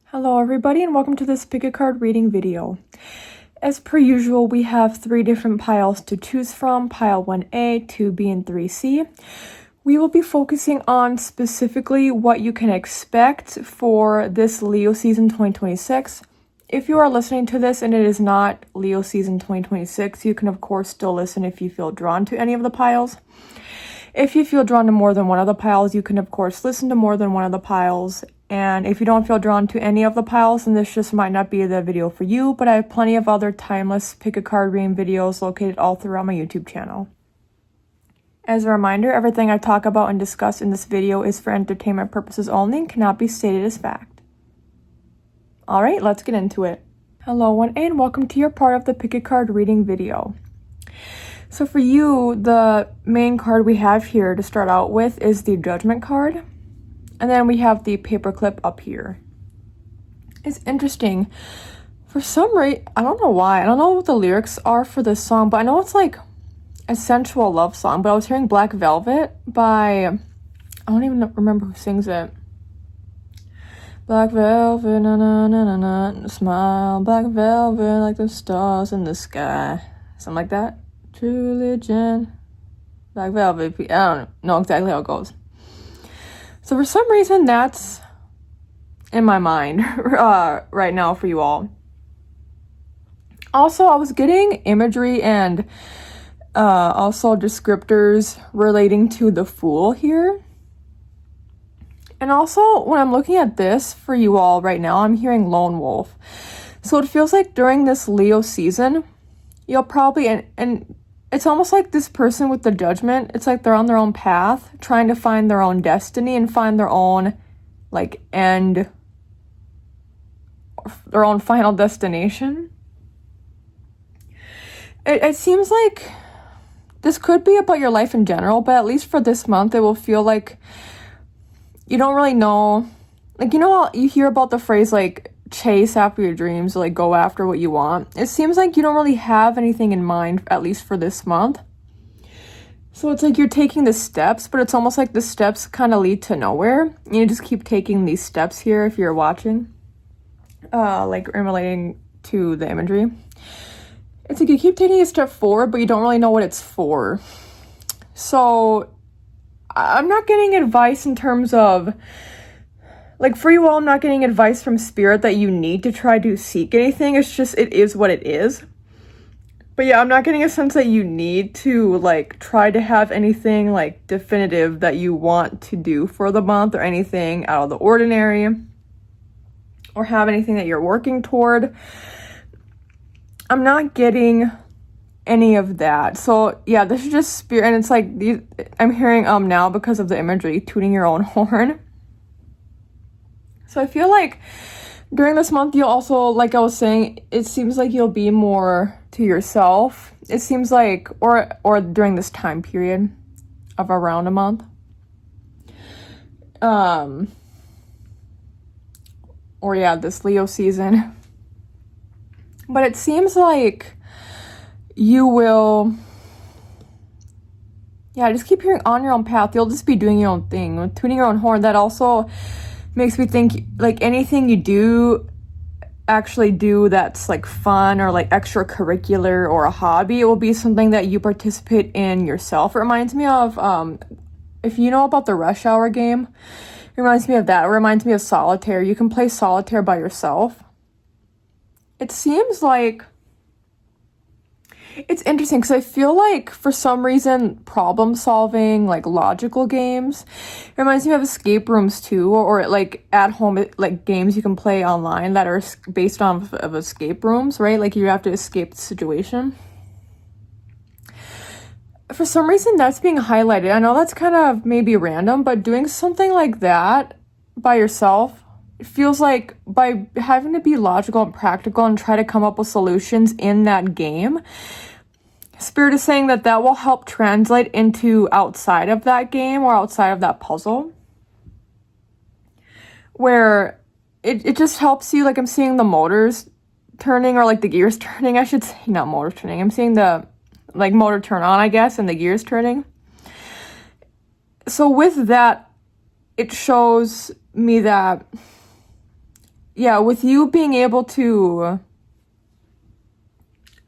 Hello everybody and welcome to this pick a card reading video. As per usual, we have 3 different piles to choose from, pile 1A, 2B, and 3C. We will be focusing on specifically what you can expect for this Leo season 2026. If you are listening to this and it is not Leo season 2026, you can of course still listen if you feel drawn to any of the piles. If you feel drawn to more than one of the piles, you can of course listen to more than one of the piles. And if you don't feel drawn to any of the piles, then this just might not be the video for you, but I have plenty of other timeless pick a card reading videos located all throughout my YouTube channel. As a reminder, everything I talk about and discuss in this video is for entertainment purposes only and cannot be stated as fact. Alright, let's get into it. Hello 1A and welcome to your part of the pick a card reading video. So for you, the main card we have here to start out with is the Judgment card. And then we have the paperclip up here. It's interesting. For some reason, I don't know why. I don't know what the lyrics are for this song, but I know it's like a sensual love song. But I was hearing Black Velvet by, I don't even remember who sings it. Black velvet, na na na na na, smile. Black velvet like the stars in the sky. Something like that. True religion. Black velvet. I don't know exactly how it goes. So for some reason, that's in my mind right now for you all. Also, I was getting imagery and also descriptors relating to the Fool here. And also, when I'm looking at this for you all right now, I'm hearing Lone Wolf. So it feels like during this Leo season, you'll probably, and it's almost like this person with the Judgment, it's like they're on their own path, trying to find their own destiny and find their own, like, end, their own final destination. It seems like this could be about your life in general, but at least for this month, it will feel like you don't really know, like, you know how you hear about the phrase, like, chase after your dreams, or like go after what you want. It seems like you don't really have anything in mind, at least for this month. So it's like you're taking the steps, but it's almost like the steps kind of lead to nowhere. You just keep taking these steps here if you're watching, like in relating to the imagery. It's like you keep taking a step forward, but you don't really know what it's for. So I'm not getting advice in terms of, like, for you all, I'm not getting advice from Spirit that you need to try to seek anything. It's just, it is what it is. But yeah, I'm not getting a sense that you need to, like, try to have anything, like, definitive that you want to do for the month or anything out of the ordinary or have anything that you're working toward. I'm not getting any of that. So yeah, this is just Spirit, and it's like, I'm hearing now because of the imagery, tooting your own horn. So I feel like during this month, you'll also, like I was saying, it seems like you'll be more to yourself. It seems like, or during this time period of around a month. Or yeah, this Leo season. But it seems like you will, yeah, just keep hearing on your own path. You'll just be doing your own thing. With tuning your own horn, that also makes me think, like, anything you do actually do that's like fun or like extracurricular or a hobby, it will be something that you participate in yourself. It reminds me of if you know about the Rush Hour game, it reminds me of that. It reminds me of solitaire. You can play solitaire by yourself. It seems like it's interesting because I feel like for some reason problem solving, like logical games, it reminds me of escape rooms too, or like at home, like games you can play online that are based on of escape rooms, right? Like you have to escape the situation. For some reason that's being highlighted. I know that's kind of maybe random, but doing something like that by yourself, it feels like by having to be logical and practical and try to come up with solutions in that game, Spirit is saying that that will help translate into outside of that game or outside of that puzzle, where it just helps you. Like I'm seeing the motors turning, or like the gears turning, I should say, not motors turning. I'm seeing the like motor turn on, I guess, and the gears turning. so with that, it shows me that, yeah, with you being able to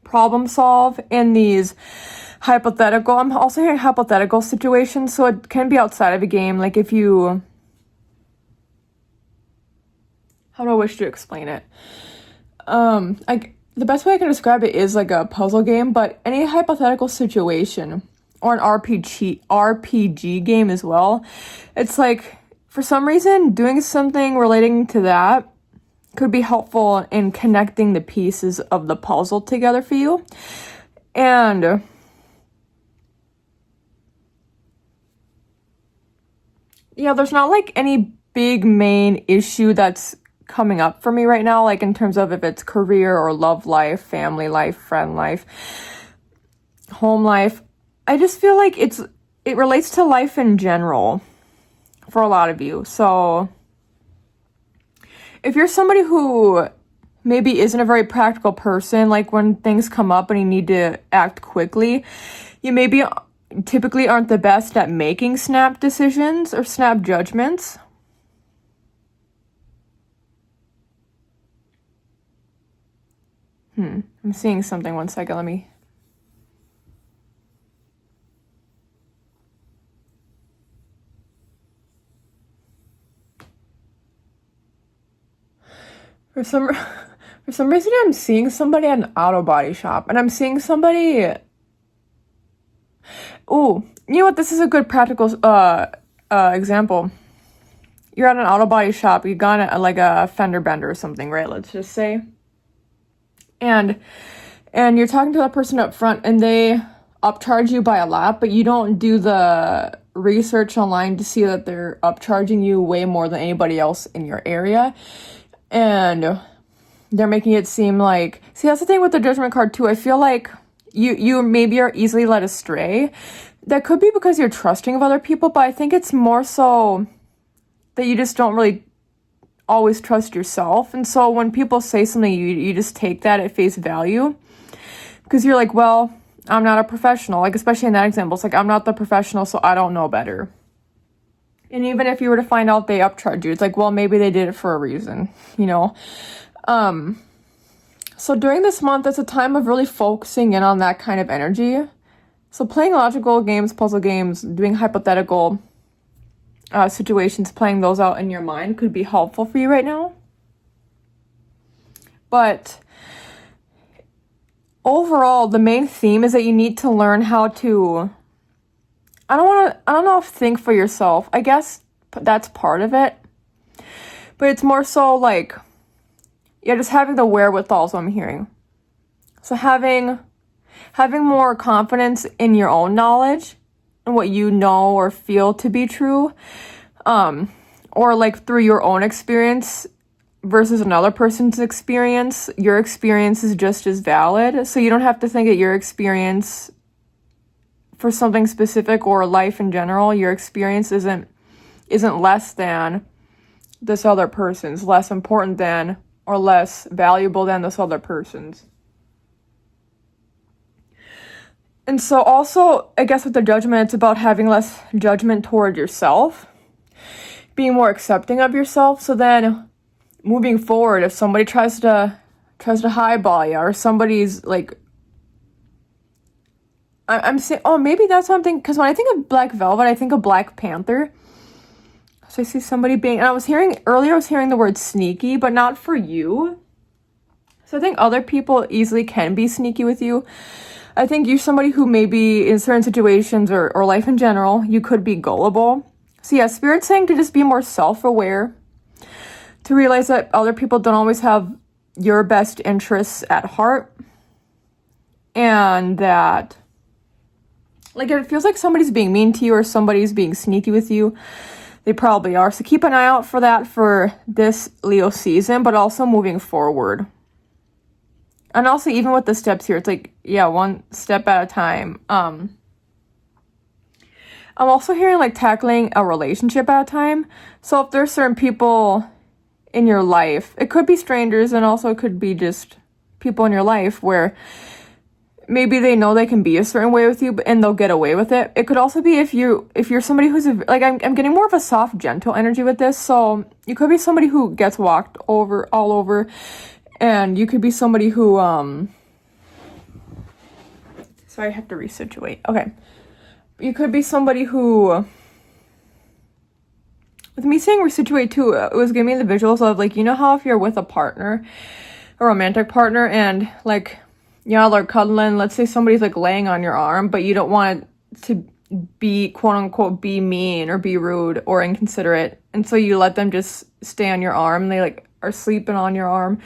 problem solve in these hypothetical, I'm also hearing hypothetical situations, so it can be outside of a game. Like if you, how do I wish to explain it? The best way I can describe it is like a puzzle game, but any hypothetical situation or an RPG game as well. It's like, for some reason, doing something relating to that could be helpful in connecting the pieces of the puzzle together for you. And yeah, there's not like any big main issue that's coming up for me right now, like in terms of if it's career or love life, family life, friend life, home life. I just feel like it relates to life in general for a lot of you. So if you're somebody who maybe isn't a very practical person, like when things come up and you need to act quickly, you maybe typically aren't the best at making snap decisions or snap judgments. I'm seeing something. One second, let me... For some reason, I'm seeing somebody at an auto body shop, and I'm seeing somebody... Ooh, you know what? This is a good practical example. You're at an auto body shop, you got like a fender bender or something, right? Let's just say. And you're talking to that person up front, and they upcharge you by a lot, but you don't do the research online to see that they're upcharging you way more than anybody else in your area. And they're making it seem like... See, that's the thing with the judgment card too. I feel like you maybe are easily led astray. That could be because you're trusting of other people, but I think it's more so that you just don't really always trust yourself. And so when people say something, you just take that at face value, because you're like, well, I'm not a professional. Like, especially in that example, it's like, I'm not the professional, so I don't know better. And even if you were to find out they upcharge you, it's like, well, maybe they did it for a reason, you know? So during this month, it's a time of really focusing in on that kind of energy. So playing logical games, puzzle games, doing hypothetical situations, playing those out in your mind could be helpful for you right now. But overall, the main theme is that you need to learn how to... I don't know if think for yourself. I guess that's part of it. But it's more so like, yeah, just having the wherewithal is what I'm hearing. So having more confidence in your own knowledge and what you know or feel to be true, or like through your own experience versus another person's experience. Your experience is just as valid, so you don't have to think that your experience for something specific or life in general, your experience isn't less than this other person's, less important than or less valuable than this other person's. And so also, I guess with the judgment, it's about having less judgment toward yourself, being more accepting of yourself. So then moving forward, if somebody tries to highball you, or somebody's like, I'm saying, oh, maybe that's what I'm thinking, because when I think of Black Velvet, I think of Black Panther. So I see somebody being, and I was hearing the word sneaky, but not for you. So I think other people easily can be sneaky with you. I think you're somebody who maybe in certain situations or life in general, you could be gullible. So yeah, Spirit's saying to just be more self-aware, to realize that other people don't always have your best interests at heart, and that, like, if it feels like somebody's being mean to you or somebody's being sneaky with you, they probably are. So keep an eye out for that for this Leo season, but also moving forward. And also, even with the steps here, it's like, yeah, one step at a time. I'm also hearing, like, tackling a relationship at a time. So if there's certain people in your life, it could be strangers, and also it could be just people in your life where maybe they know they can be a certain way with you, and they'll get away with it. It could also be if you're somebody who's like, I'm getting more of a soft, gentle energy with this. So you could be somebody who gets walked over all over, and you could be somebody who sorry, I have to resituate. Okay, you could be somebody who, with me saying resituate too, it was giving me the visuals of, like, you know how if you're with a partner, a romantic partner, and like, yeah, they're cuddling, let's say somebody's like laying on your arm, but you don't want to be, quote unquote, be mean or be rude or inconsiderate, and so you let them just stay on your arm, and they like are sleeping on your arm,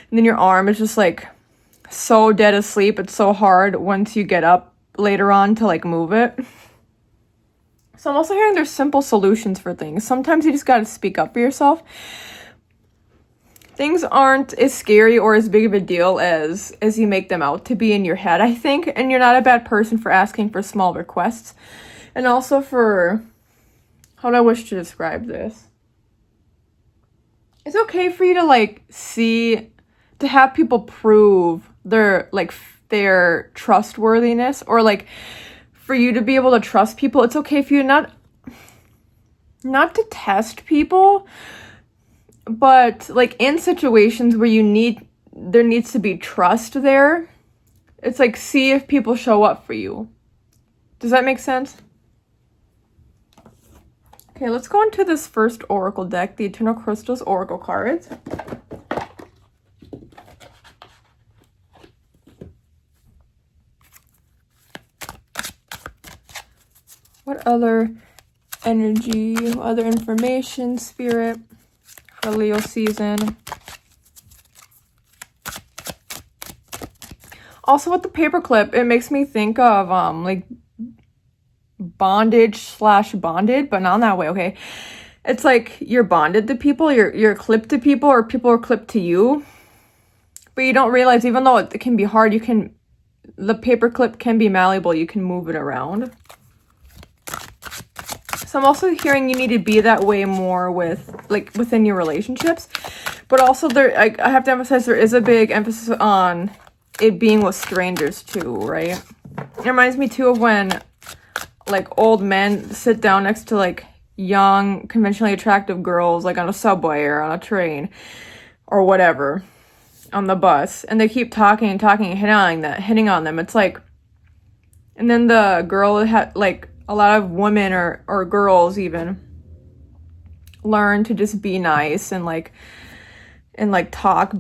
and then your arm is just like so dead asleep. It's so hard once you get up later on to like move it. So I'm also hearing there's simple solutions for things. Sometimes you just got to speak up for yourself. Things aren't as scary or as big of a deal as you make them out to be in your head, I think. And you're not a bad person for asking for small requests. And also for, how do I wish to describe this? It's okay for you to like to have people prove their trustworthiness, or like for you to be able to trust people. It's okay for you not to test people, but like in situations where there needs to be trust there, it's like, see if people show up for you. Does that make sense? Okay, let's go into this first oracle deck, the Eternal Crystals Oracle cards. What other energy, other information, spirit for Leo season? Also with the paperclip, it makes me think of like bondage/bonded, but not in that way, okay? It's like you're bonded to people, you're clipped to people, or people are clipped to you. But you don't realize, even though it can be hard, the paperclip can be malleable, you can move it around. So I'm also hearing you need to be that way more within your relationships. But also I have to emphasize there is a big emphasis on it being with strangers too, right? It reminds me too of when like old men sit down next to like young, conventionally attractive girls, like on a subway or on a train or whatever, on the bus, and they keep talking and hitting on them. It's like, and then the girl like, a lot of women or girls even learn to just be nice and talk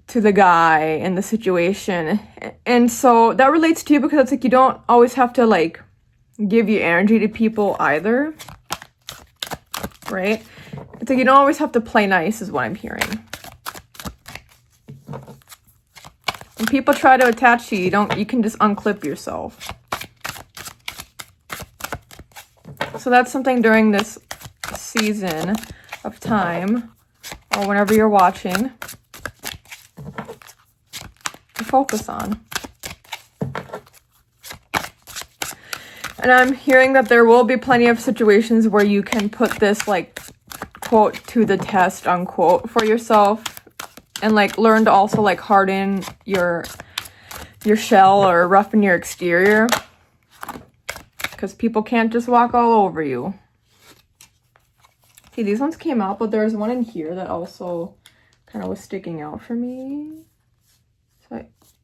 to the guy in the situation. And so that relates to you, because it's like you don't always have to like give your energy to people either, right? It's like you don't always have to play nice is what I'm hearing. When people try to attach to you, you can just unclip yourself. So that's something during this season of time, or whenever you're watching, to focus on. And I'm hearing that there will be plenty of situations where you can put this, like, quote, to the test, unquote, for yourself, and like learn to also like harden your shell or roughen your exterior. Because people can't just walk all over you. Okay, these ones came out, but there's one in here that also kind of was sticking out for me.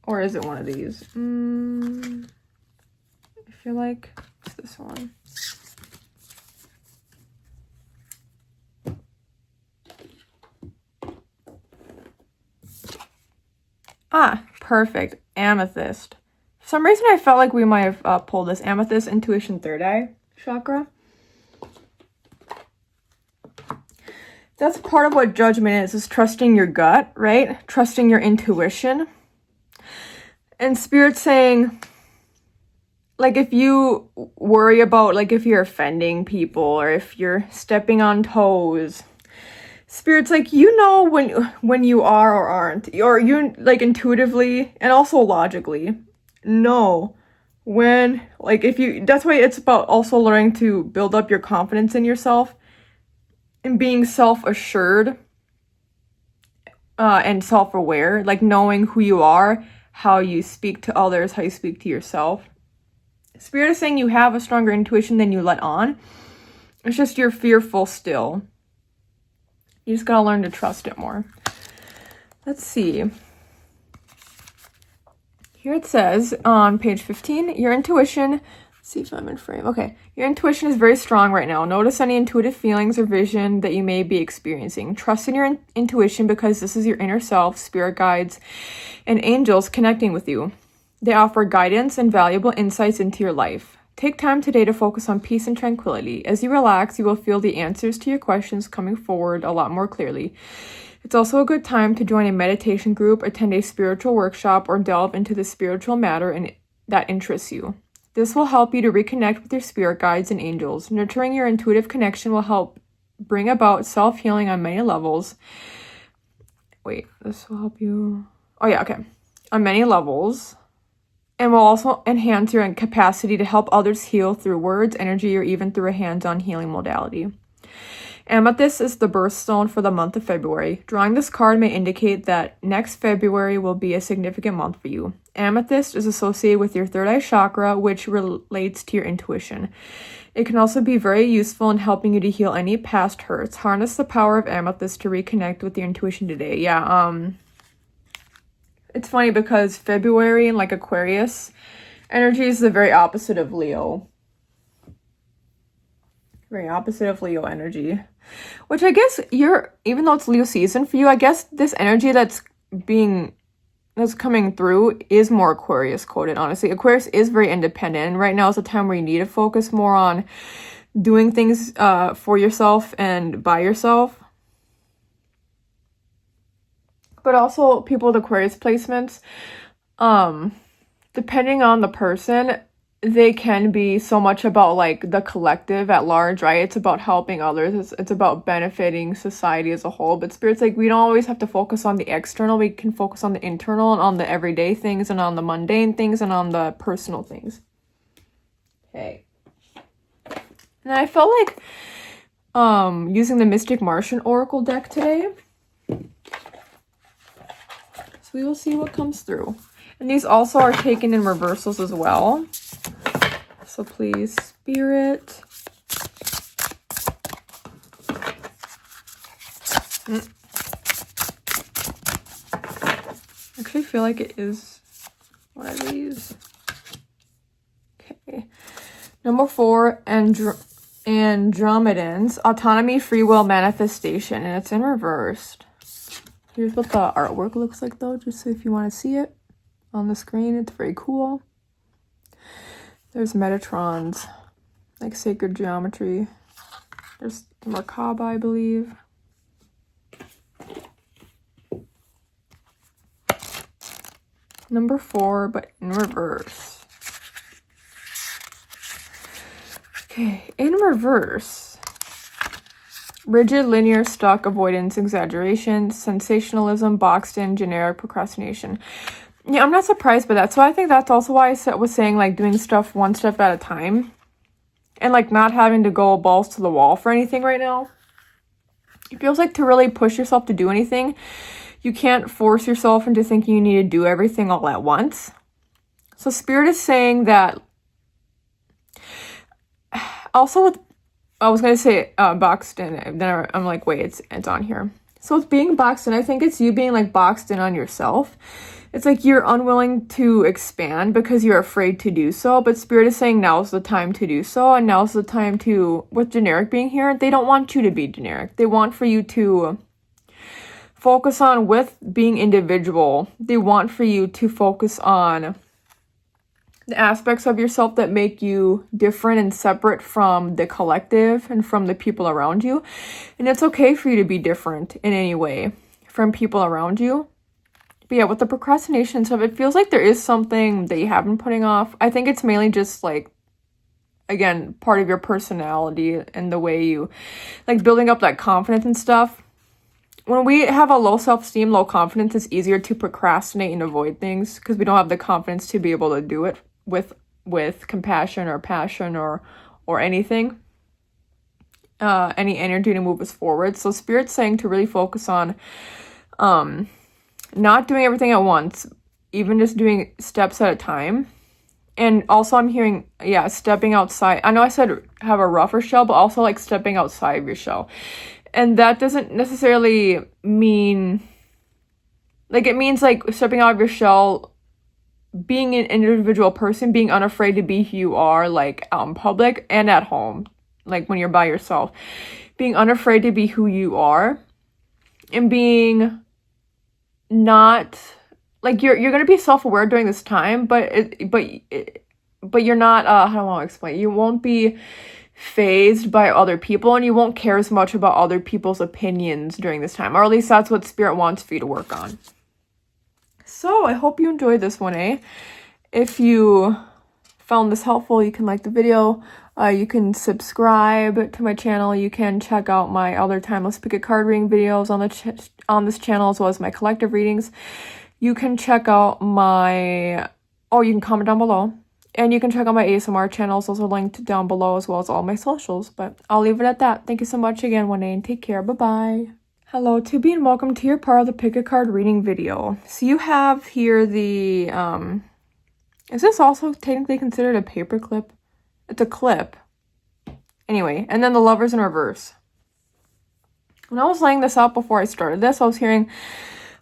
Or is it one of these? I feel like it's this one. Ah, perfect. Amethyst. For some reason, I felt like we might have pulled this. Amethyst, intuition, third eye chakra. That's part of what judgment is trusting your gut, right? Trusting your intuition. And Spirit's saying, like, if you worry about, like, if you're offending people or if you're stepping on toes, Spirit's like, you know when you are or aren't, or you, like, intuitively and also logically know when, like, if you, that's why it's about also learning to build up your confidence in yourself and being self-assured and self-aware, like knowing who you are how you speak to others, how you speak to yourself. Spirit is saying you have a stronger intuition than you let on. It's just you're fearful still. You just gotta learn to trust it more. Let's see. Here it says on page 15, your intuition, let's see if I'm in frame. Okay, your intuition is very strong right now. Notice any intuitive feelings or vision that you may be experiencing. Trust in your intuition because this is your inner self, spirit guides, and angels connecting with you. They offer guidance and valuable insights into your life. Take time today to focus on peace and tranquility. As you relax, you will feel the answers to your questions coming forward a lot more clearly. It's also a good time to join a meditation group, attend a spiritual workshop, or delve into the spiritual matter that interests you. This will help you to reconnect with your spirit guides and angels. Nurturing your intuitive connection will help bring about self-healing on many levels. This will help you... On many levels. And will also enhance your capacity to help others heal through words, energy, or even through a hands-on healing modality. Amethyst is the birthstone for the month of February. Drawing this card may indicate that next February will be a significant month for you. Amethyst is associated with your third eye chakra, which relates to your intuition. It can also be very useful in helping you to heal any past hurts. Harness the power of amethyst to reconnect with your intuition today. It's funny because February and like Aquarius energy is the very opposite of Leo. Very opposite of Leo energy. Which I guess even though it's Leo season for you, I guess this energy that's coming through is more Aquarius coded, honestly. Aquarius is very independent. And right now is a time where you need to focus more on doing things for yourself and by yourself. But also people with Aquarius placements, depending on the person, they can be so much about like the collective at large, right? It's about helping others. It's about benefiting society as a whole. But Spirit's like, we don't always have to focus on the external. We can focus on the internal and on the everyday things and on the mundane things and on the personal things. Okay. And I felt like using the Mystic Martian Oracle deck today. So we will see what comes through. And these also are taken in reversals as well. So please, Spirit. I actually feel like it is one of these. Okay. Number 4, Andromedans. Autonomy, free will, manifestation. And it's in reversed. Here's what the artwork looks like, though, just so if you want to see it on the screen. It's very cool. There's Metatrons, like sacred geometry. There's Merkaba, I believe. Number 4, but in reverse. Okay, in reverse. Rigid, linear, stuck, avoidance, exaggeration, sensationalism, boxed in, generic, procrastination. Yeah, I'm not surprised by that. So I think that's also why I was saying like doing stuff one step at a time. And like not having to go balls to the wall for anything right now. It feels like to really push yourself to do anything, you can't force yourself into thinking you need to do everything all at once. So Spirit is saying that also with I was going to say boxed in, and then I'm like, wait, it's on here. So with being boxed in, I think it's you being like boxed in on yourself. It's like you're unwilling to expand because you're afraid to do so. But Spirit is saying now's the time to do so. And now's the time to, with generic being here, they don't want you to be generic. They want for you to focus on with being individual. They want for you to focus on the aspects of yourself that make you different and separate from the collective and from the people around you. And it's okay for you to be different in any way from people around you. But yeah, with the procrastination stuff, it feels like there is something that you have been putting off. I think it's mainly just like, again, part of your personality and the way you like building up that confidence and stuff. When we have a low self-esteem, low confidence, it's easier to procrastinate and avoid things because we don't have the confidence to be able to do it with compassion or passion or anything, any energy to move us forward. So Spirit's saying to really focus on not doing everything at once, even just doing steps at a time. And also I'm hearing, yeah, stepping outside. I know I said have a rougher shell, but also like stepping outside of your shell. And that doesn't necessarily mean, like, it means like stepping out of your shell, being an individual person, being unafraid to be who you are, like out in public and at home, like when you're by yourself, being unafraid to be who you are, and being not, like, you're gonna be self-aware during this time, but you're not, how do I want to explain? You won't be phased by other people, and you won't care as much about other people's opinions during this time, or at least that's what Spirit wants for you to work on. So I hope you enjoyed this one, eh? If you found this helpful, you can like the video, you can subscribe to my channel, you can check out my other timeless pick a card reading videos on this channel, as well as my collective readings. You can check out my, you can comment down below. And you can check out my ASMR channels, also linked down below, as well as all my socials. But I'll leave it at that. Thank you so much again, Winnie, and take care. Bye-bye. Hello, Tubi, and welcome to your part of the pick a card reading video. So you have here the, is this also technically considered a paper clip? It's a clip. Anyway, and then the Lovers in reverse. When I was laying this out before I started this, I was hearing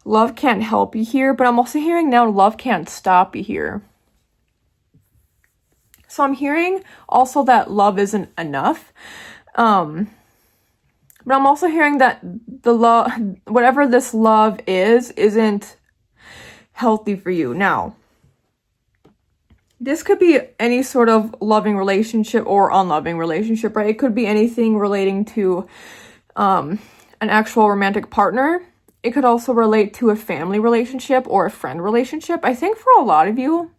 love can't help you here, but I'm also hearing now love can't stop you here. So I'm hearing also that love isn't enough. But I'm also hearing that the love, whatever this love isn't healthy for you. Now, this could be any sort of loving relationship or unloving relationship, right? It could be anything relating to an actual romantic partner. It could also relate to a family relationship or a friend relationship. I think for a lot of you,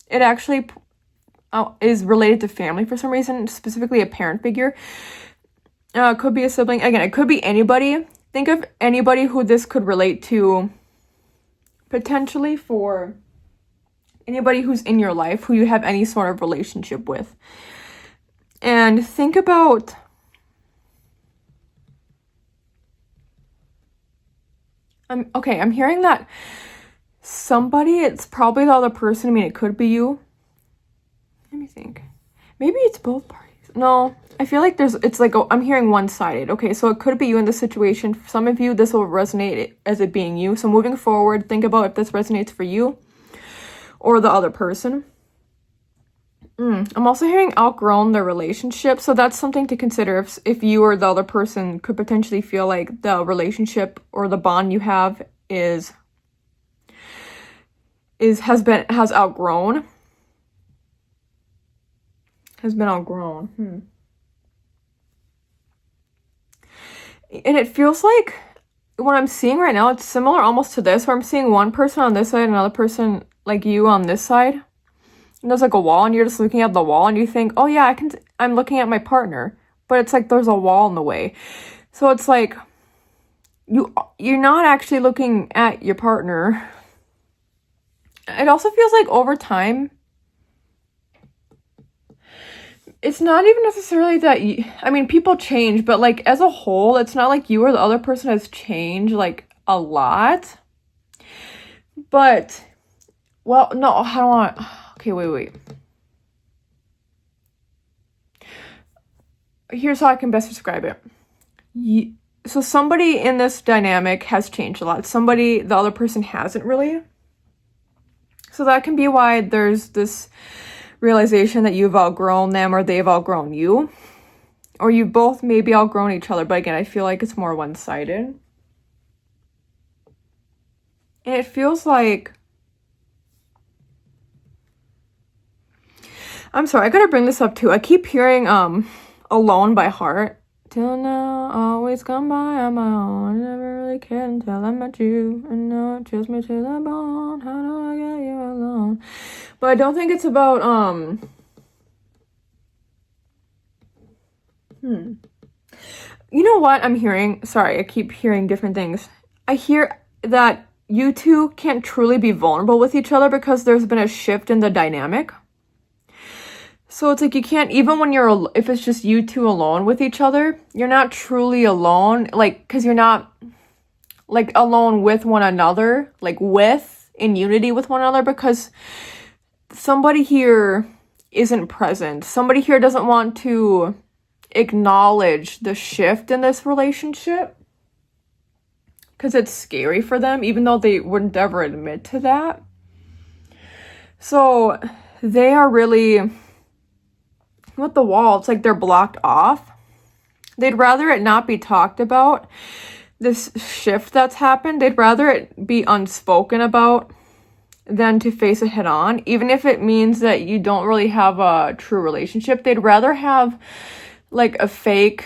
it actually is related to family for some reason, specifically a parent figure. Could be a sibling. Again, it could be anybody. Think of anybody who this could relate to, potentially for anybody who's in your life, who you have any sort of relationship with. And think about, I'm hearing that somebody, it's probably the other person. I mean, it could be you. Let me think. Maybe it's both parties. No, I feel like it's like, I'm hearing one-sided. Okay, so it could be you in this situation. For some of you, this will resonate as it being you. So moving forward, think about if this resonates for you or the other person. I'm also hearing outgrown their relationship. So that's something to consider if you or the other person could potentially feel like the relationship or the bond you have has outgrown. Has been outgrown. And it feels like what I'm seeing right now, it's similar almost to this, where I'm seeing one person on this side, another person like you on this side. And there's like a wall, and you're just looking at the wall, and you think, oh yeah, I'm looking at my partner. But it's like there's a wall in the way. So it's like you're not actually looking at your partner. It also feels like over time, it's not even necessarily that people change, but like as a whole, it's not like you or the other person has changed like a lot. But, well, no, I don't want, okay, wait. Here's how I can best describe it. So somebody in this dynamic has changed a lot. The other person hasn't really. So that can be why there's this realization that you've outgrown them or they've outgrown you, or you both maybe outgrown each other. But again, I feel like it's more one-sided, and it feels like, I'm sorry, I gotta bring this up too. I keep hearing Alone by Heart. Till now, always gone by on my own. I never really cared until I met you, and now it chills me to the bone. How do I get you alone? But I don't think it's about You know what I'm hearing? Sorry, I keep hearing different things. I hear that you two can't truly be vulnerable with each other because there's been a shift in the dynamic. So it's like you can't, even when if it's just you two alone with each other, you're not truly alone, like, because you're not, like, alone with one another, like, with in unity with one another, because somebody here isn't present. Somebody here doesn't want to acknowledge the shift in this relationship because it's scary for them, even though they wouldn't ever admit to that. So they are really with the wall. It's like they're blocked off. They'd rather it not be talked about, this shift that's happened. They'd rather it be unspoken about than to face it head on, even if it means that you don't really have a true relationship. They'd rather have like a fake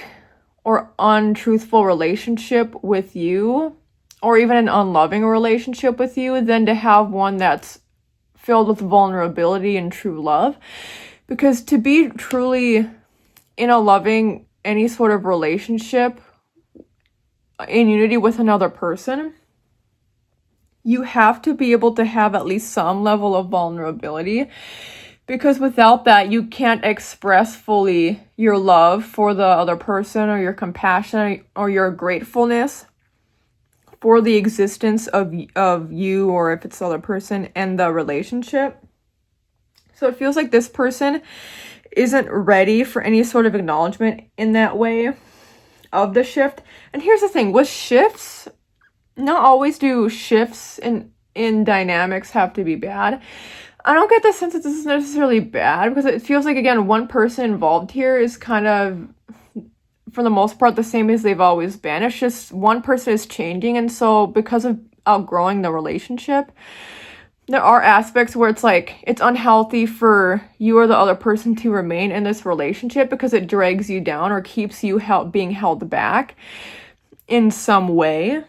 or untruthful relationship with you, or even an unloving relationship with you, than to have one that's filled with vulnerability and true love. Because to be truly in a loving, any sort of relationship in unity with another person, you have to be able to have at least some level of vulnerability, because without that, you can't express fully your love for the other person, or your compassion, or your gratefulness for the existence of you, or if it's the other person, and the relationship. So it feels like this person isn't ready for any sort of acknowledgement in that way of the shift. And here's the thing, with shifts, not always do shifts in dynamics have to be bad. I don't get the sense that this is necessarily bad, because it feels like, again, one person involved here is kind of, for the most part, the same as they've always been. It's just one person is changing, and so because of outgrowing the relationship, there are aspects where it's like it's unhealthy for you or the other person to remain in this relationship, because it drags you down or keeps you being held back in some way.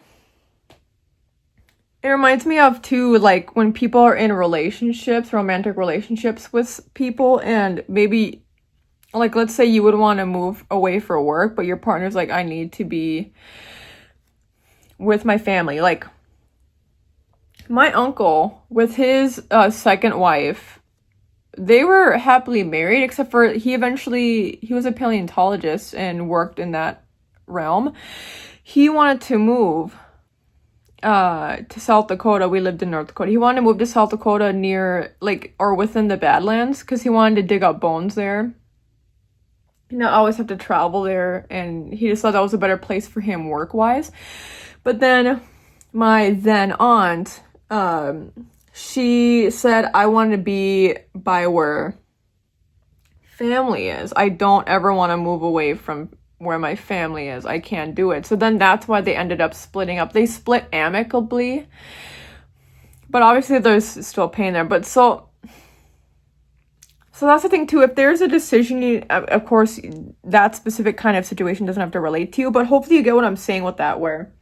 It reminds me of, too, like when people are in relationships, romantic relationships with people, and maybe, like, let's say you would want to move away for work, but your partner's like, I need to be with my family. Like, my uncle with his second wife, they were happily married, except for he was a paleontologist and worked in that realm. He wanted to move to South Dakota. We lived in North Dakota. He wanted to move to South Dakota near, like, or within the Badlands, because he wanted to dig up bones there. You know, always have to travel there, and he just thought that was a better place for him work-wise. But then my then aunt, she said, I want to be by where family is. I don't ever want to move away from where my family is. I can't do it. So then that's why they ended up splitting up. They split amicably, but obviously there's still pain there. But so that's the thing too. If there's a decision, of course, that specific kind of situation doesn't have to relate to you, but hopefully you get what I'm saying with that, where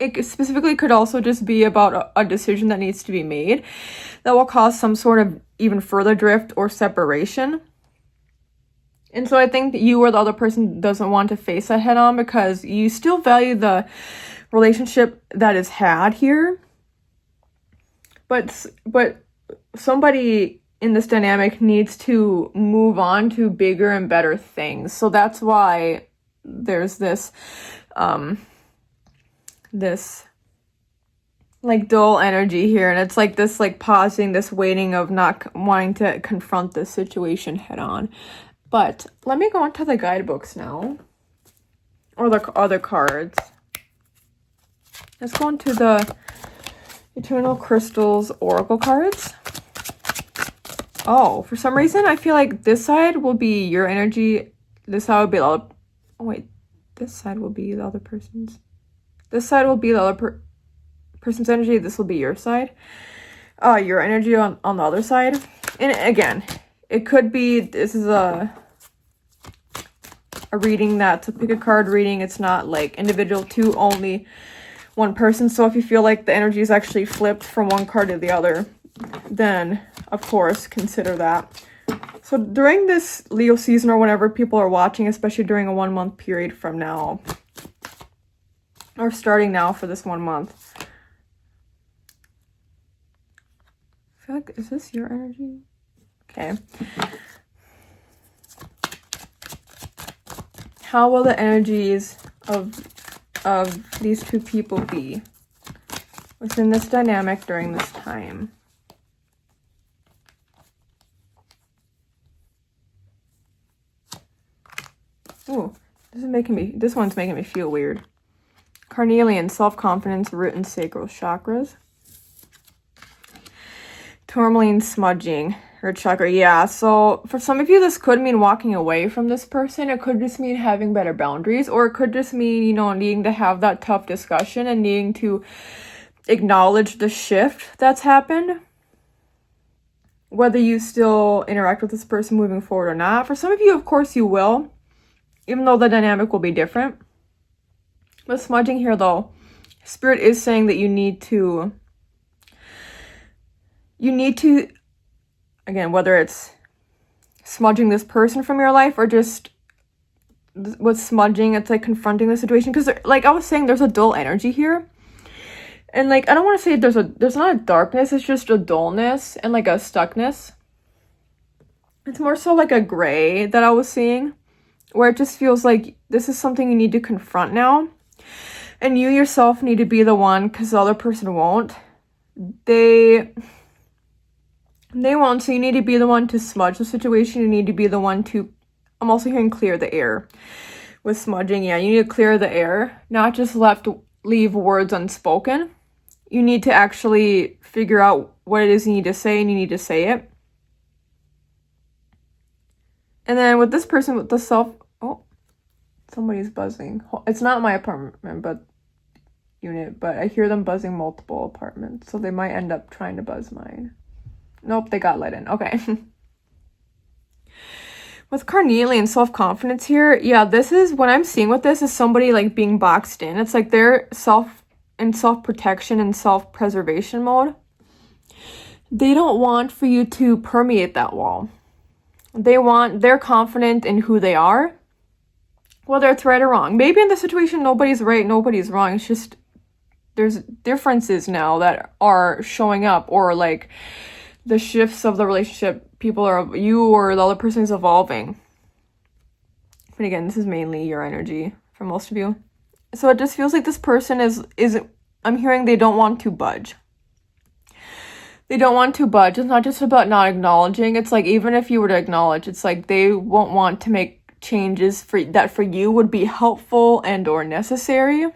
it specifically could also just be about a decision that needs to be made that will cause some sort of even further drift or separation. And so I think that you or the other person doesn't want to face that head on, because you still value the relationship that is had here. But somebody in this dynamic needs to move on to bigger and better things. So that's why there's this like dull energy here, and it's like this like pausing, this waiting of not wanting to confront this situation head on. But let me go into the guidebooks now, or the other cards. Let's go into the Eternal Crystals Oracle cards. Oh, for some reason I feel like this side will be your energy, this side will be the other, oh wait, this side will be the other person's. This side will be the other person's energy. This will be your side. Your energy on the other side. And again, it could be, this is a reading that's a pick a card reading. It's not like individual to only one person. So if you feel like the energy is actually flipped from one card to the other, then of course consider that. So during this Leo season, or whenever people are watching, especially during a 1 month period from now, or starting now for this 1 month, I feel like, is this your energy? Okay. How will the energies of these two people be? within this dynamic during this time. Ooh, this one's making me feel weird. Carnelian, self-confidence, root and sacral chakras. Tourmaline, smudging, root chakra. Yeah, so for some of you, this could mean walking away from this person. It could just mean having better boundaries, or it could just mean, you know, needing to have that tough discussion and needing to acknowledge the shift that's happened. Whether you still interact with this person moving forward or not. For some of you, of course, you will, even though the dynamic will be different. With smudging here, though, Spirit is saying that you need to, again, whether it's smudging this person from your life or just with smudging, it's like confronting the situation. Because like I was saying, there's a dull energy here. And like, I don't want to say there's not a darkness, it's just a dullness and like a stuckness. It's more so like a gray that I was seeing, where it just feels like this is something you need to confront now. And you yourself need to be the one, because the other person won't. They won't, so you need to be the one to smudge the situation. You need to be the one to, I'm also hearing clear the air. With smudging, yeah, you need to clear the air, not just leave words unspoken. You need to actually figure out what it is you need to say, and you need to say it. And then with this person, with the somebody's buzzing. It's not my apartment, but I hear them buzzing multiple apartments, so they might end up trying to buzz mine. Nope, they got let in. Okay. With carnelian self-confidence here, yeah, this is what I'm seeing with this is somebody like being boxed in. It's like they're self-protection and self-preservation mode. They don't want for you to permeate that wall. They're confident in who they are, whether it's right or wrong. Maybe in the situation, nobody's right, nobody's wrong. It's just there's differences now that are showing up, or like the shifts of the relationship, you or the other person is evolving. But again, this is mainly your energy for most of you. So it just feels like this person is I'm hearing they don't want to budge. They don't want to budge. It's not just about not acknowledging. It's like, even if you were to acknowledge, it's like they won't want to make changes that for you would be helpful and or necessary.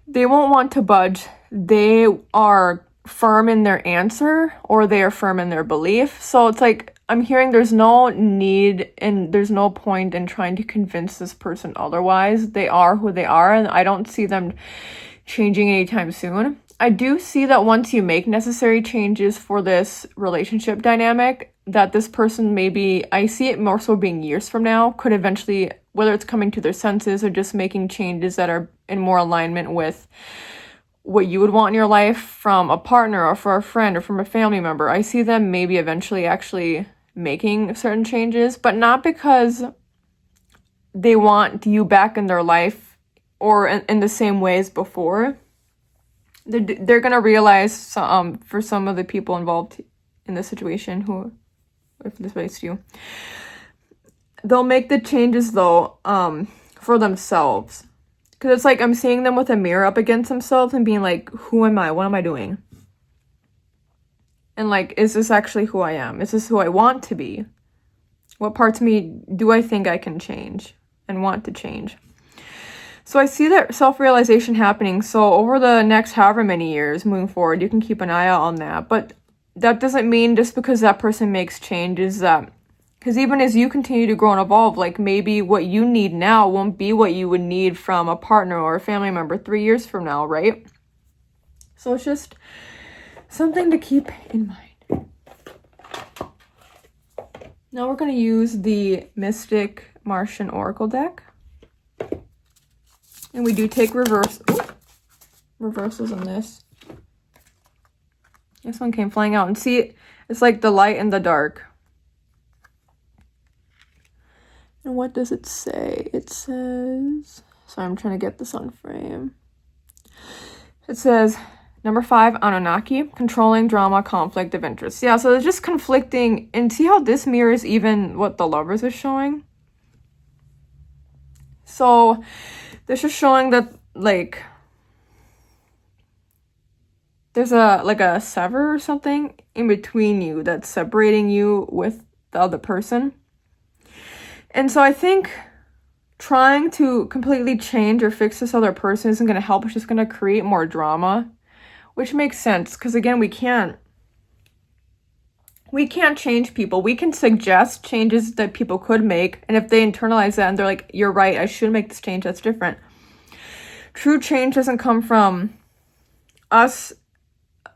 They won't want to budge. They are firm in their answer, or they are firm in their belief. So it's like, I'm hearing there's no need and there's no point in trying to convince this person otherwise. They are who they are, and I don't see them changing anytime soon. I do see that once you make necessary changes for this relationship dynamic, that this person maybe, I see it more so being years from now, could eventually, whether it's coming to their senses or just making changes that are in more alignment with what you would want in your life from a partner or for a friend or from a family member. I see them maybe eventually actually making certain changes, but not because they want you back in their life or in the same way as before. They're going to realize, for some of the people involved in this situation, who, if this relates to you, they'll make the changes, though, for themselves. Because it's like I'm seeing them with a mirror up against themselves and being like, who am I? What am I doing? And like, is this actually who I am? Is this who I want to be? What parts of me do I think I can change and want to change? So I see that self-realization happening. So over the next however many years moving forward, you can keep an eye out on that. But that doesn't mean just because that person makes changes that, because even as you continue to grow and evolve, like maybe what you need now won't be what you would need from a partner or a family member 3 years from now, right? So it's just something to keep in mind. Now we're going to use the Mystic Martian Oracle deck. And we do take reversals in this. This one came flying out. And see, it's like the light and the dark. And what does it say? It says... Sorry, I'm trying to get this on frame. It says, number 5, Anunnaki, controlling drama, conflict of interest. Yeah, so it's just conflicting. And see how this mirrors even what the Lovers is showing? So... this is showing that, like, there's a sever or something in between you that's separating you with the other person. And so I think trying to completely change or fix this other person isn't going to help. It's just going to create more drama, which makes sense because, again, we can't change people. We can suggest changes that people could make, and if they internalize that and they're like, you're right, I should make this change, that's different. True change doesn't come from us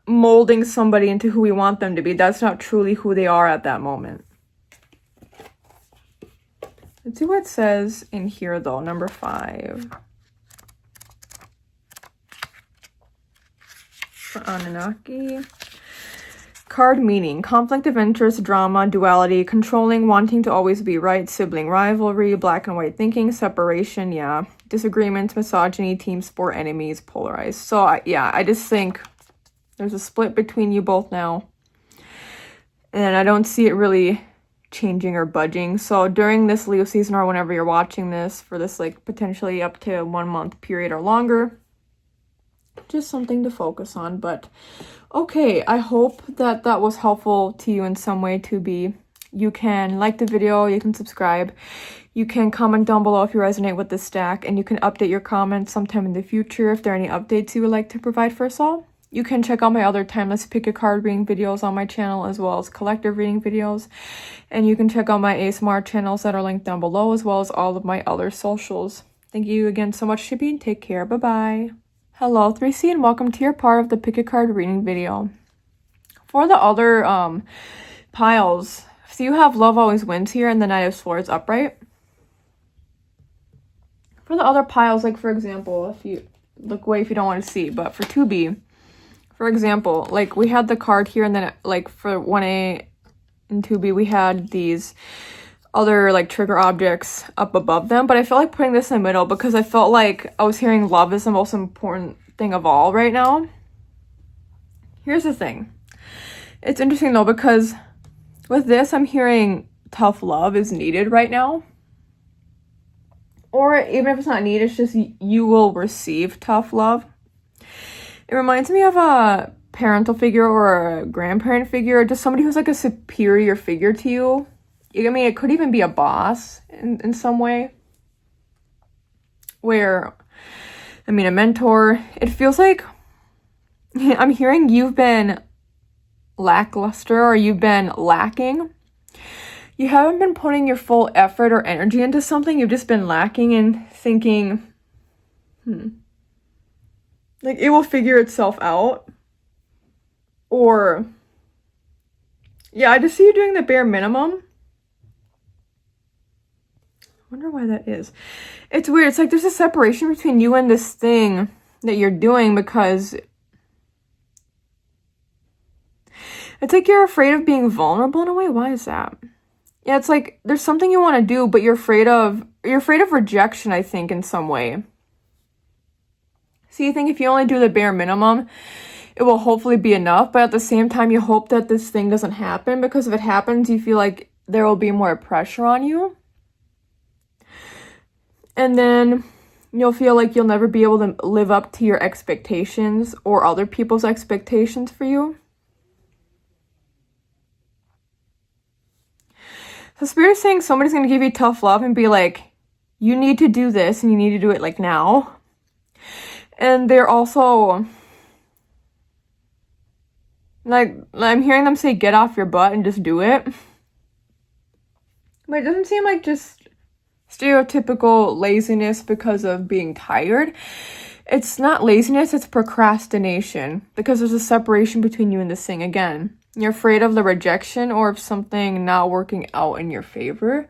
molding somebody into who we want them to be. That's not truly who they are at that moment. Let's see what it says in here, though. Number 5. For Anunnaki. Card meaning: conflict of interest, drama, duality, controlling, wanting to always be right, sibling rivalry, black and white thinking, separation, yeah, disagreements, misogyny, team sport, enemies, polarized. So, I just think there's a split between you both now. And I don't see it really changing or budging. So during this Leo season, or whenever you're watching this, for this like potentially up to 1 month period or longer, just something to focus on. But okay, I hope that that was helpful to you in some way. To be, you can like the video, you can subscribe, you can comment down below if you resonate with this stack, and you can update your comments sometime in the future if there are any updates you would like to provide for us all. You can check out my other timeless pick a card reading videos on my channel, as well as collective reading videos. And you can check out my ASMR channels that are linked down below, as well as all of my other socials. Thank you again so much, Shippy, and take care. Bye-bye. Hello, 3C, and welcome to your part of the pick a card reading video. For the other piles, so you have Love Always Wins here and the Knight of Swords upright. For the other piles, like for example, if you look away if you don't want to see, but for 2B, for example, like we had the card here, and then like for 1A and 2B, we had these other like trigger objects up above them. But I felt like putting this in the middle because I felt like I was hearing love is the most important thing of all right now. Here's the thing. It's interesting though, because with this, I'm hearing tough love is needed right now. Or even if it's not needed, it's just you will receive tough love. It reminds me of a parental figure or a grandparent figure, or just somebody who's like a superior figure to you. I mean, it could even be a boss in some way. Where, I mean, a mentor. It feels like I'm hearing you've been lackluster, or you've been lacking. You haven't been putting your full effort or energy into something. You've just been lacking and thinking, like it will figure itself out. Or, yeah, I just see you doing the bare minimum. I wonder why that is. It's weird. It's like there's a separation between you and this thing that you're doing, because it's like you're afraid of being vulnerable in a way. Why is that? Yeah, it's like there's something you want to do, but you're afraid of rejection, I think, in some way. So you think if you only do the bare minimum, it will hopefully be enough. But at the same time, you hope that this thing doesn't happen, because if it happens, you feel like there will be more pressure on you. And then you'll feel like you'll never be able to live up to your expectations or other people's expectations for you. So Spirit is saying somebody's going to give you tough love and be like, you need to do this and you need to do it like now. And they're also, like, I'm hearing them say, get off your butt and just do it. But it doesn't seem like just stereotypical laziness because of being tired. It's not laziness, it's procrastination. Because there's a separation between you and this thing. Again, you're afraid of the rejection or of something not working out in your favor.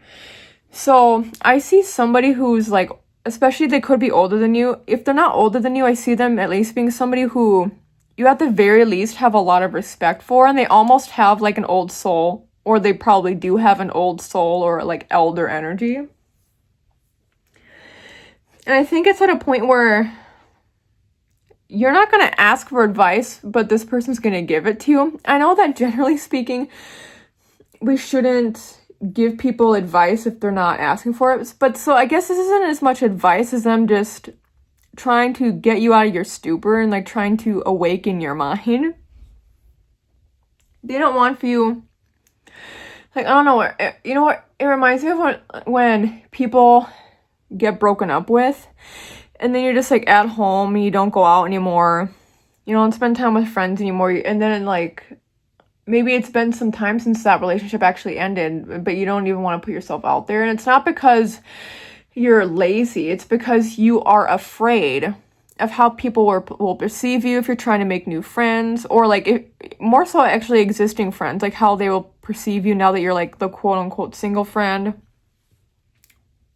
So I see somebody who's like, especially they could be older than you. If they're not older than you, I see them at least being somebody who you at the very least have a lot of respect for, and they almost have like an old soul, or they probably do have an old soul or like elder energy. And I think it's at a point where you're not going to ask for advice, but this person's going to give it to you. I know that generally speaking, we shouldn't give people advice if they're not asking for it. But so I guess this isn't as much advice as them just trying to get you out of your stupor and like trying to awaken your mind. They don't want for you, like, I don't know, you know what, it reminds me of when people get broken up with, and then you're just like at home and you don't go out anymore, you don't spend time with friends anymore, and then like maybe it's been some time since that relationship actually ended, but you don't even want to put yourself out there. And it's not because you're lazy, it's because you are afraid of how people will perceive you if you're trying to make new friends, or like more so actually existing friends, like how they will perceive you now that you're like the quote unquote single friend,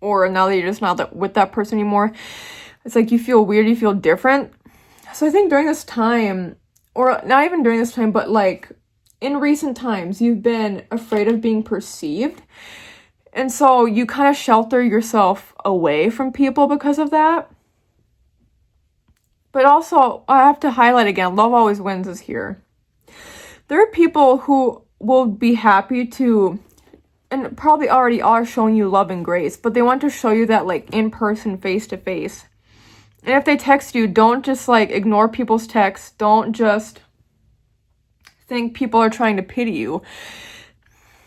or now that you're just not with that person anymore. It's like you feel weird, you feel different. So I think during this time, or not even during this time, but like in recent times, you've been afraid of being perceived. And so you kind of shelter yourself away from people because of that. But also, I have to highlight again, love always wins is here. There are people who will be happy to, and probably already are showing you love and grace, but they want to show you that like in person, face to face. And if they text you, don't just like ignore people's texts. Don't just think people are trying to pity you.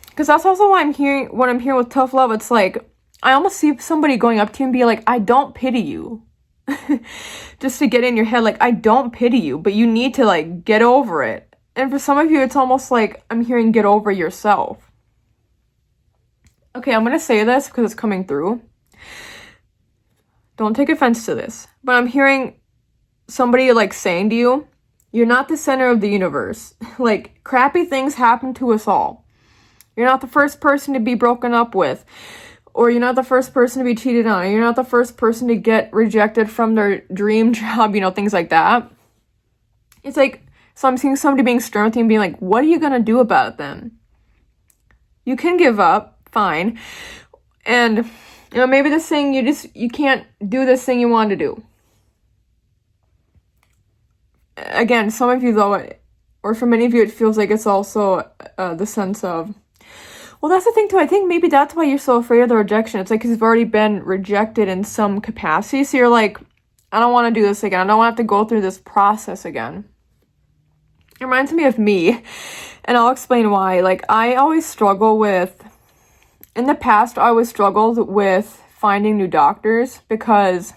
Because that's also why I'm hearing with tough love. It's like, I almost see somebody going up to you and be like, I don't pity you. Just to get in your head, like, I don't pity you, but you need to like get over it. And for some of you, it's almost like I'm hearing get over yourself. Okay, I'm gonna say this because it's coming through. Don't take offense to this, but I'm hearing somebody like saying to you, you're not the center of the universe. Like, crappy things happen to us all. You're not the first person to be broken up with, or you're not the first person to be cheated on, or you're not the first person to get rejected from their dream job, you know, things like that. It's like, so I'm seeing somebody being stern with you and being like, what are you gonna do about it then? You can give up, fine. And, you know, maybe this thing, you can't do this thing you want to do. Again, some of you though, or for many of you, it feels like it's also the sense of, well, that's the thing too. I think maybe that's why you're so afraid of the rejection. It's like because you've already been rejected in some capacity. So you're like, I don't want to do this again. I don't want to have to go through this process again. It reminds me of me, and I'll explain why. Like, I always struggle with, in the past, I always struggled with finding new doctors because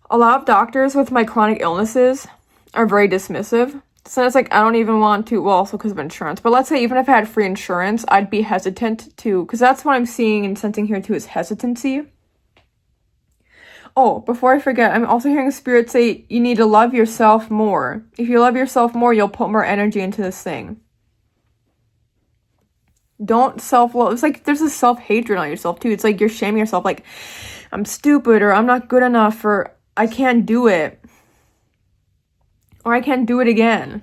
a lot of doctors with my chronic illnesses are very dismissive. So it's like, I don't even want to, well, also because of insurance, but let's say even if I had free insurance, I'd be hesitant to, because that's what I'm seeing and sensing here too, is hesitancy. Oh, before I forget, I'm also hearing Spirit say you need to love yourself more. If you love yourself more, you'll put more energy into this thing. Don't self-love. It's like there's a self-hatred on yourself too. It's like you're shaming yourself, like, I'm stupid, or I'm not good enough, or I can't do it. Or I can't do it again.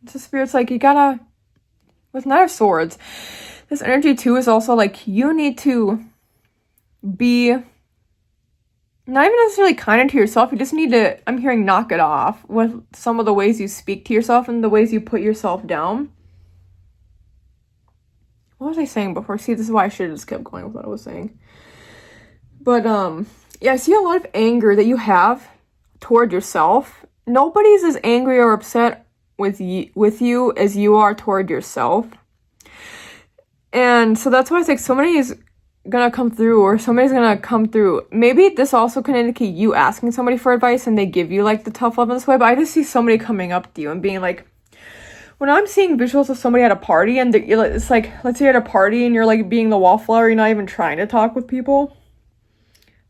So Spirit's like, you gotta, with Knight of Swords, this energy too is also like, you need to be not even necessarily kind to yourself. You just need to, I'm hearing, knock it off with some of the ways you speak to yourself and the ways you put yourself down. What was I saying before? See, this is why I should have just kept going with what I was saying. But, yeah, I see a lot of anger that you have toward yourself. Nobody's as angry or upset with you as you are toward yourself. And so that's why it's like somebody's gonna come through, or somebody's gonna come through. Maybe this also can indicate you asking somebody for advice and they give you like the tough love in this way, but I just see somebody coming up to you and being like, when I'm seeing visuals of somebody at a party and it's like, let's say you're at a party and you're like being the wallflower, you're not even trying to talk with people.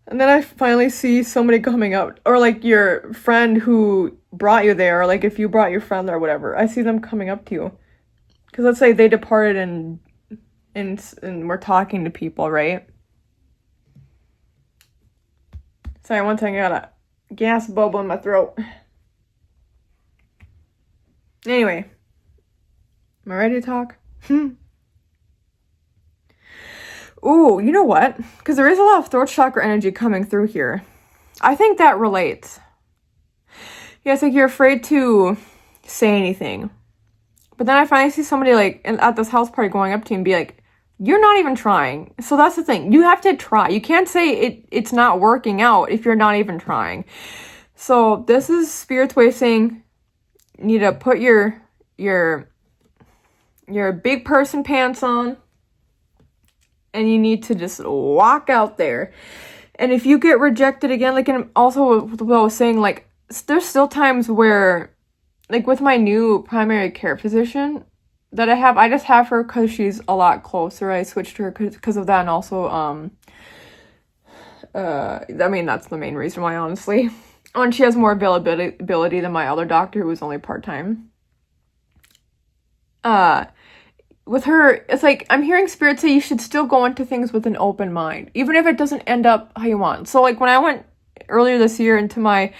And then I finally see somebody coming up, or like your friend who brought you there, or like if you brought your friend there or whatever, I see them coming up to you. Because let's say they departed and we're talking to people, right? Sorry, one second, I got a gas bubble in my throat. Anyway, am I ready to talk? Ooh, you know what? Because there is a lot of throat chakra energy coming through here. I think that relates. Yeah, it's like you're afraid to say anything. But then I finally see somebody like at this house party going up to you and be like, you're not even trying. So that's the thing. You have to try. You can't say it's not working out if you're not even trying. So this is Spirit's way of saying you need to put your big person pants on, and you need to just walk out there. And if you get rejected again, like, and also what I was saying, like, there's still times where, like, with my new primary care physician that I just have her because she's a lot closer. I switched to her because of that, and also, I mean, that's the main reason why, honestly. And she has more availability than my other doctor, who was only part-time. With her, it's like, I'm hearing Spirit say you should still go into things with an open mind, even if it doesn't end up how you want. So, like, when I went earlier this year into my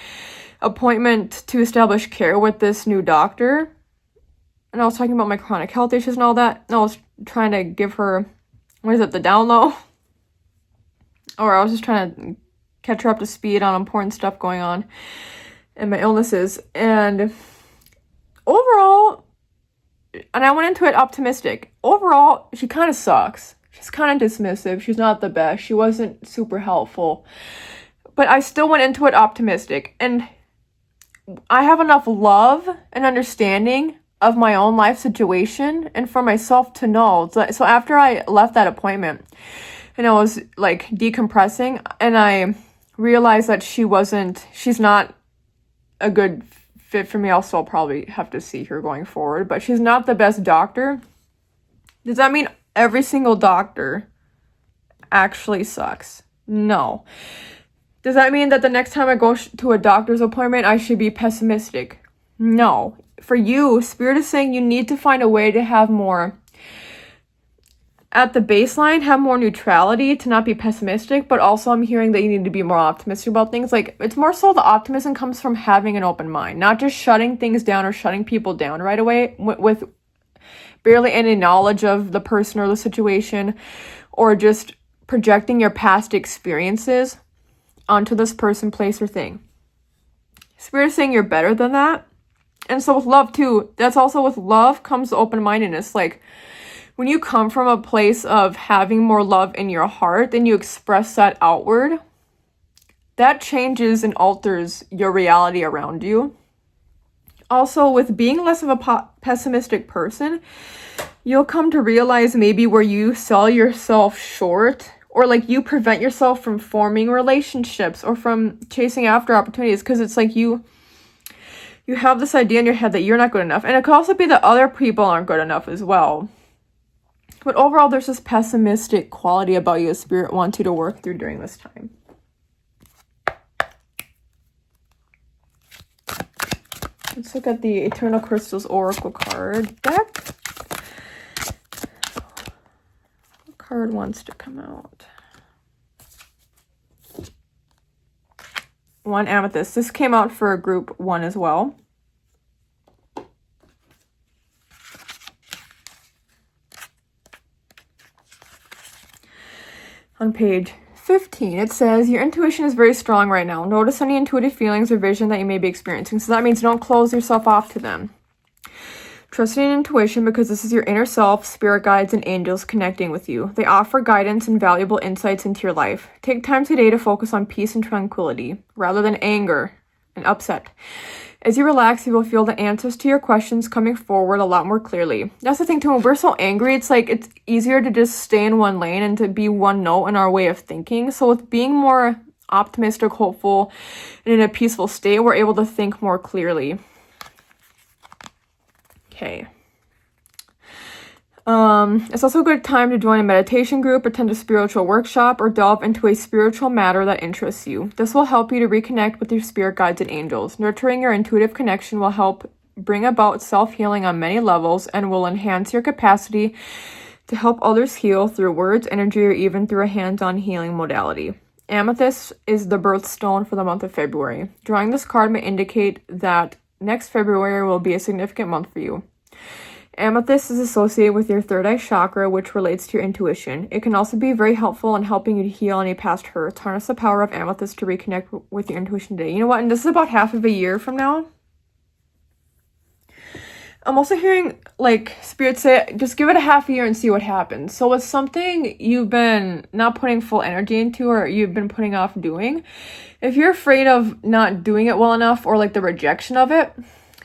appointment to establish care with this new doctor, and I was talking about my chronic health issues and all that, and I was trying to give her, the down low? Or I was just trying to catch her up to speed on important stuff going on and my illnesses. And overall, and I went into it optimistic. Overall, she kind of sucks. She's kind of dismissive. She's not the best. She wasn't super helpful. But I still went into it optimistic. And I have enough love and understanding of my own life situation and for myself to know. So after I left that appointment and I was, like, decompressing, and I realized that she's not a good fit for me. Also, I'll probably have to see her going forward, but she's not the best doctor. Does that mean every single doctor actually sucks? No. Does that mean that the next time I go to a doctor's appointment, I should be pessimistic? No. For you, Spirit is saying you need to find a way to have more, at the baseline, have more neutrality, to not be pessimistic, but also I'm hearing that you need to be more optimistic about things. Like, it's more so the optimism comes from having an open mind, not just shutting things down or shutting people down right away with barely any knowledge of the person or the situation, or just projecting your past experiences onto this person, place, or thing. Spirit is saying you're better than that. And so with love too, that's also with love comes open-mindedness. Like, when you come from a place of having more love in your heart, then you express that outward. That changes and alters your reality around you. Also, with being less of a pessimistic person, you'll come to realize maybe where you sell yourself short, or, like, you prevent yourself from forming relationships or from chasing after opportunities, because it's like you have this idea in your head that you're not good enough. And it could also be that other people aren't good enough as well. But overall, there's this pessimistic quality about you as Spirit wants you to work through during this time. Let's look at the Eternal Crystals Oracle card deck. What card wants to come out? One Amethyst. This came out for group 1 as well. On page 15, it says, your intuition is very strong right now. Notice any intuitive feelings or vision that you may be experiencing. So that means don't close yourself off to them. Trust in intuition, because this is your inner self, spirit guides, and angels connecting with you. They offer guidance and valuable insights into your life. Take time today to focus on peace and tranquility, rather than anger and upset. As you relax, you will feel the answers to your questions coming forward a lot more clearly. That's the thing too, when we're so angry, it's like it's easier to just stay in one lane and to be one note in our way of thinking. So with being more optimistic, hopeful, and in a peaceful state, we're able to think more clearly. Okay. It's also a good time to join a meditation group, attend a spiritual workshop, or delve into a spiritual matter that interests you. This will help you to reconnect with your spirit guides and angels. Nurturing your intuitive connection will help bring about self-healing on many levels and will enhance your capacity to help others heal through words, energy, or even through a hands-on healing modality. Amethyst is the birthstone for the month of February. Drawing this card may indicate that next February will be a significant month for you. Amethyst is associated with your third eye chakra, which relates to your intuition. It can also be very helpful in helping you to heal any past hurts. Harness the power of amethyst to reconnect with your intuition today. You know what? And this is about half of a year from now. I'm also hearing like Spirit say, just give it a half a year and see what happens. So it's something you've been not putting full energy into, or you've been putting off doing. If you're afraid of not doing it well enough, or like the rejection of it,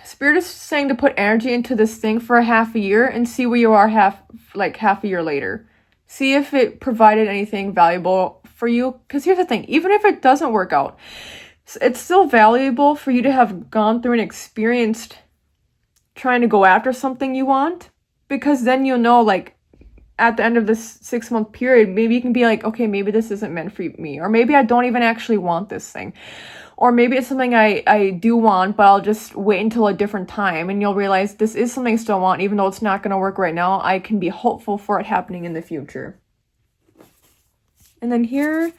Spirit is saying to put energy into this thing for a half a year and see where you are half a year later. See if it provided anything valuable for you. Because here's the thing, even if it doesn't work out, it's still valuable for you to have gone through and experienced trying to go after something you want, because then you'll know, like, at the end of this 6-month period, maybe you can be like, okay, maybe this isn't meant for me, or maybe I don't even actually want this thing, or maybe it's something I do want, but I'll just wait until a different time, and you'll realize this is something I still want, even though it's not going to work right now. I can be hopeful for it happening in the future. And then here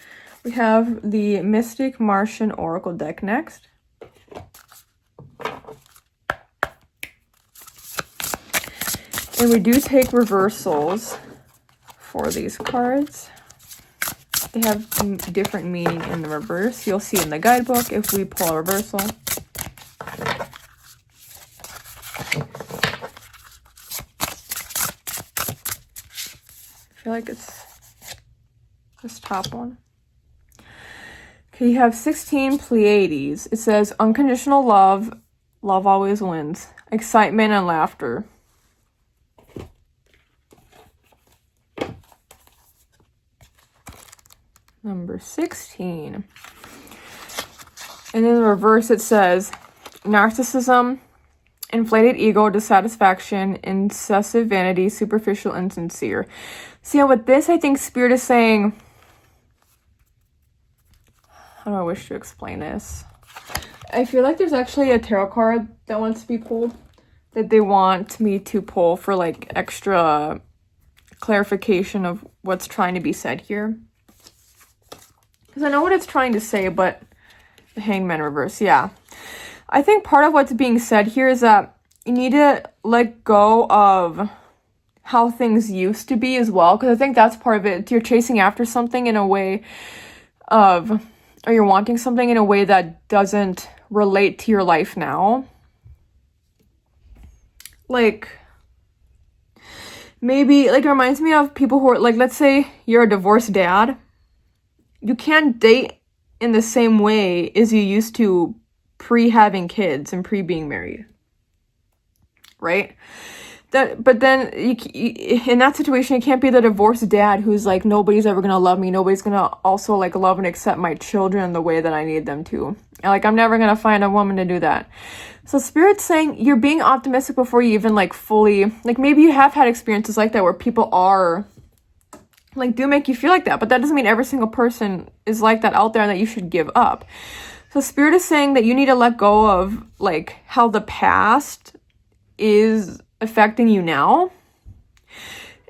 we have the Mystic Martian Oracle deck next. And we do take reversals for these cards. They have different meaning in the reverse. You'll see in the guidebook if we pull a reversal. I feel like it's this top one. Okay, you have 16 Pleiades. It says unconditional love, love always wins, excitement and laughter. Number 16. And in the reverse it says narcissism, inflated ego, dissatisfaction, excessive vanity, superficial, insincere. See, with this, I think Spirit is saying, how do I wish to explain this? I feel like there's actually a tarot card that wants to be pulled, that they want me to pull for like extra clarification of what's trying to be said here. Because I know what it's trying to say, but the Hangman reverse, yeah. I think part of what's being said here is that you need to let go of how things used to be as well. Because I think that's part of it. You're chasing after something in a way of, or you're wanting something in a way that doesn't relate to your life now. Like, maybe, like, it reminds me of people who are, like, let's say you're a divorced dad. You can't date in the same way as you used to pre-having kids and pre-being married, right? But then in that situation, it can't be the divorced dad who's like, nobody's ever gonna love me. Nobody's gonna also like love and accept my children the way that I need them to. And, like, I'm never gonna find a woman to do that. So Spirit's saying you're being optimistic before you even like fully, like, maybe you have had experiences like that where people are like, do make you feel like that, but that doesn't mean every single person is like that out there and that you should give up. So Spirit is saying that you need to let go of like how the past is affecting you now.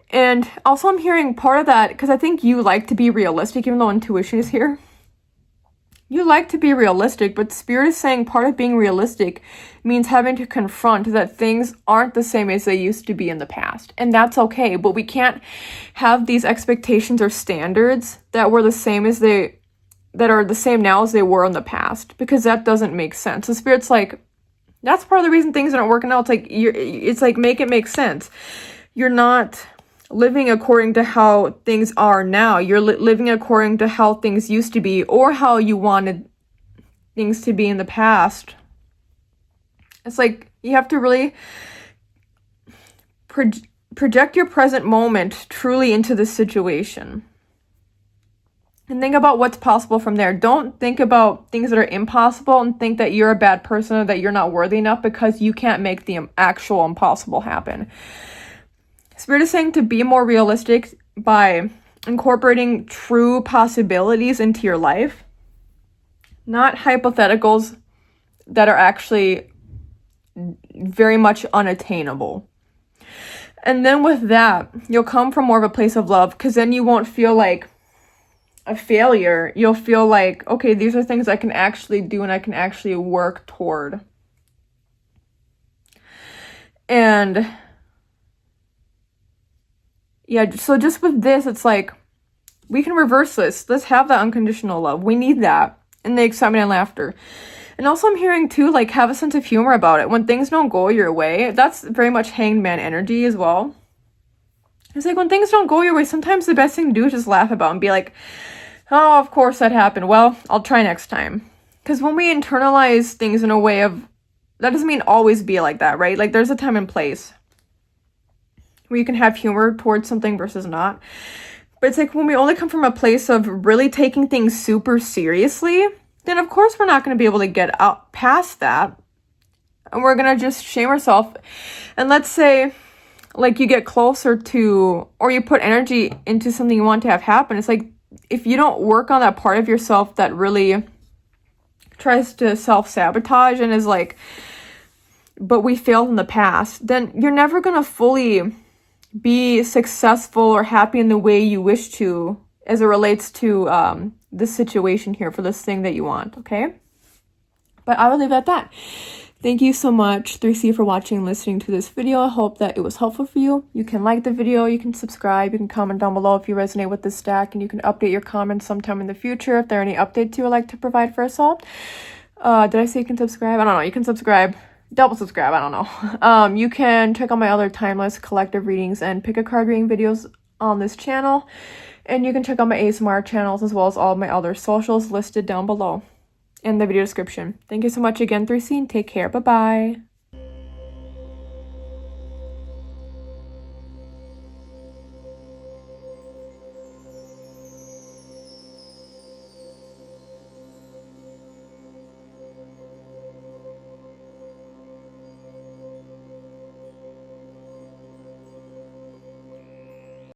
And also I'm hearing part of that, because I think you like to be realistic, even though intuition is here. You like to be realistic, but Spirit is saying part of being realistic means having to confront that things aren't the same as they used to be in the past. And that's okay, but we can't have these expectations or standards that were the same as that are the same now as they were in the past, because that doesn't make sense. So Spirit's like, that's part of the reason things aren't working out. It's like make it make sense. You're not living according to how things are now. You're living according to how things used to be, or how you wanted things to be in the past. It's like you have to really project your present moment truly into the situation. And think about what's possible from there. Don't think about things that are impossible and think that you're a bad person or that you're not worthy enough because you can't make the actual impossible happen. Spirit is saying to be more realistic by incorporating true possibilities into your life, not hypotheticals that are actually very much unattainable. And then with that, you'll come from more of a place of love, because then you won't feel like a failure. You'll feel like, okay, these are things I can actually do and I can actually work toward. And yeah, so just with this, it's like, we can reverse this. Let's have that unconditional love. We need that. And the excitement and laughter. And also I'm hearing too, like, have a sense of humor about it. When things don't go your way, that's very much hanged man energy as well. It's like when things don't go your way, sometimes the best thing to do is just laugh about and be like, oh, of course that happened. Well, I'll try next time. Because when we internalize things in a way of, that doesn't mean always be like that, right? Like there's a time and place where you can have humor towards something versus not. But it's like when we only come from a place of really taking things super seriously, then of course we're not going to be able to get out past that. And we're going to just shame ourselves. And let's say, like, you get closer to, or you put energy into something you want to have happen. It's like, if you don't work on that part of yourself that really tries to self-sabotage and is like, but we failed in the past, then you're never going to fully be successful or happy in the way you wish to as it relates to this situation here for this thing that you want, okay? But I will leave it at that. Thank you so much, 3C, for watching and listening to this video. I hope that it was helpful for you. You can like the video, you can subscribe, you can comment down below if you resonate with this stack, and you can update your comments sometime in the future if there are any updates you would like to provide for us all. Did I say you can subscribe? I don't know. You can subscribe. Double subscribe. I don't know. You can check out my other timeless collective readings and pick a card reading videos on this channel. And you can check out my ASMR channels as well as all of my other socials listed down below in the video description. Thank you so much again, 3C, and take care. Bye-bye.